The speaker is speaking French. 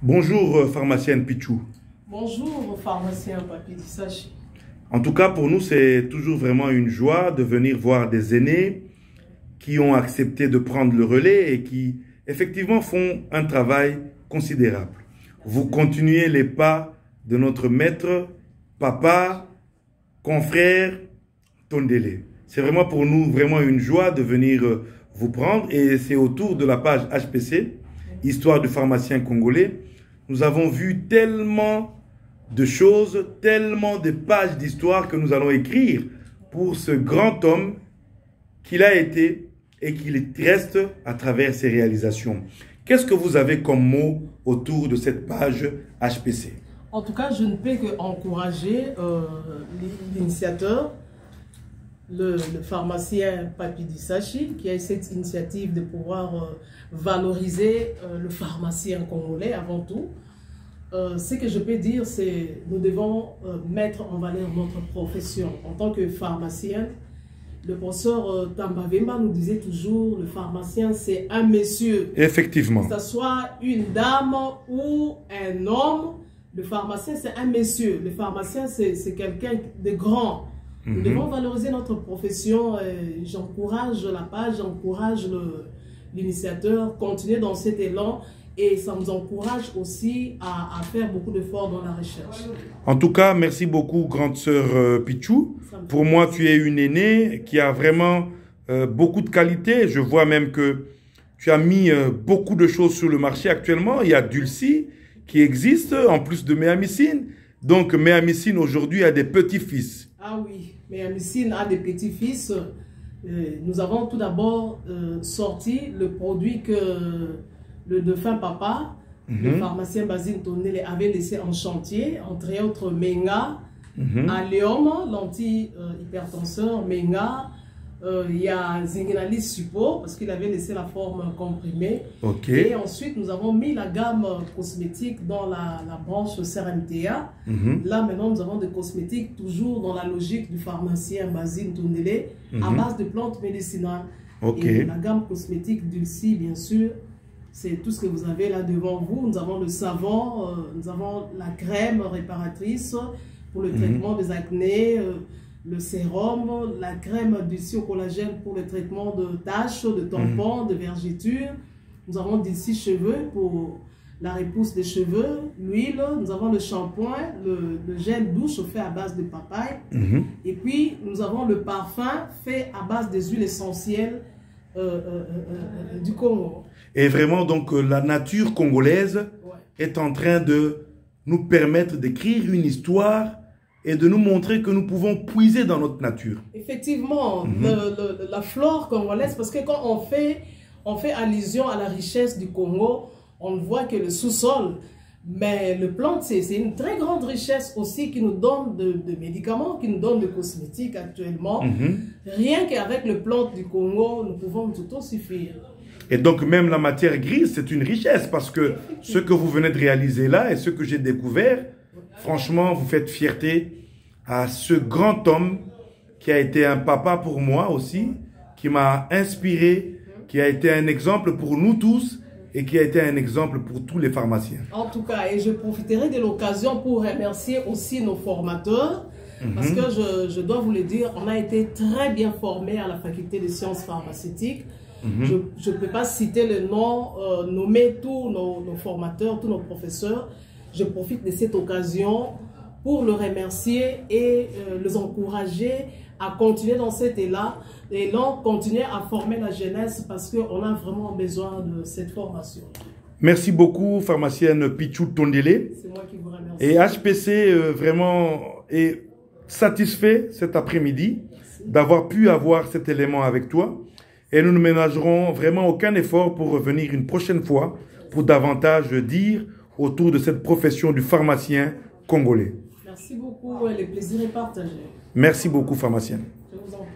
Bonjour, pharmacienne Pichou. Bonjour, pharmacien Papi Dissachi. En tout cas, pour nous, c'est toujours vraiment une joie de venir voir des aînés qui ont accepté de prendre le relais et qui, effectivement, font un travail considérable. Vous continuez les pas de notre maître, papa, confrère, Tondele. C'est vraiment pour nous vraiment une joie de venir vous prendre et c'est autour de la page HPC, Histoire du pharmacien congolais. Nous avons vu tellement de choses, tellement de pages d'histoire que nous allons écrire pour ce grand homme qu'il a été et qu'il reste à travers ses réalisations. Qu'est-ce que vous avez comme mot autour de cette page HPC? En tout cas, je ne peux qu'encourager l'initiateur, le pharmacien Papi Dissachi, qui a cette initiative de pouvoir valoriser le pharmacien congolais avant tout. Ce que je peux dire, c'est que nous devons mettre en valeur notre profession. En tant que pharmacien, le professeur Tambavemba nous disait toujours, le pharmacien c'est un monsieur. Effectivement. Que ce soit une dame ou un homme, le pharmacien c'est un monsieur. Le pharmacien c'est quelqu'un de grand. Nous devons valoriser notre profession. J'encourage la page, j'encourage l'initiateur, continuer dans cet élan et ça nous encourage aussi à faire beaucoup d'efforts dans la recherche. En tout cas, merci beaucoup, grande sœur Pichou. Pour moi, tu es une aînée qui a vraiment beaucoup de qualités. Je vois même que tu as mis beaucoup de choses sur le marché actuellement. Il y a Dulcie qui existe, en plus de Méamycine. Donc, Méamycine aujourd'hui a des petits-fils. Ah oui, Méamycine a des petits-fils. Nous avons tout d'abord sorti le produit que le défunt papa, le pharmacien Basile Tondele avait laissé en chantier, entre autres Menga, Allium, l'anti-hypertenseur Menga, il y a Zingenalis Suppo, parce qu'il avait laissé la forme comprimée. Okay. Et ensuite, nous avons mis la gamme cosmétique dans la branche CRMTA. Là, maintenant, nous avons des cosmétiques toujours dans la logique du pharmacien Basile Tondele, à base de plantes médicinales. Okay. Et la gamme cosmétique Dulcie, bien sûr, c'est tout ce que vous avez là devant vous. Nous avons le savon, nous avons la crème réparatrice pour le traitement des acnés, le sérum, la crème Dulcie au collagène pour le traitement de taches, de tampons, de vergetures. Nous avons Dulcie cheveux pour la repousse des cheveux, l'huile, nous avons le shampoing, le gel douche fait à base de papaye. Et puis, nous avons le parfum fait à base des huiles essentielles du Congo. Et vraiment, donc, la nature congolaise est en train de nous permettre d'écrire une histoire et de nous montrer que nous pouvons puiser dans notre nature. Effectivement, la flore congolaise, parce que quand on fait allusion à la richesse du Congo, on voit que le sous-sol, mais le plante, c'est une très grande richesse aussi qui nous donne de médicaments, qui nous donne de cosmétiques actuellement. Rien qu'avec le plante du Congo, nous pouvons tout suffire. Et donc même la matière grise, c'est une richesse parce que ce que vous venez de réaliser là et ce que j'ai découvert, franchement, vous faites fierté à ce grand homme qui a été un papa pour moi aussi, qui m'a inspiré, qui a été un exemple pour nous tous et qui a été un exemple pour tous les pharmaciens. En tout cas, et je profiterai de l'occasion pour remercier aussi nos formateurs, parce que je dois vous le dire, on a été très bien formés à la faculté des sciences pharmaceutiques. Je ne peux pas citer le nom, nommer tous nos formateurs, tous nos professeurs. Je profite de cette occasion pour le remercier et les encourager à continuer dans cet élan et continuer à former la jeunesse parce qu'on a vraiment besoin de cette formation. Merci beaucoup, pharmacienne Pichou Tondele. C'est moi qui vous remercie. Et HPC vraiment est satisfait cet après-midi d'avoir pu avoir cet élément avec toi. Et nous ne ménagerons vraiment aucun effort pour revenir une prochaine fois pour davantage dire autour de cette profession du pharmacien congolais. Merci beaucoup, le plaisir est partagé. Merci beaucoup, pharmacienne. Je vous en prie.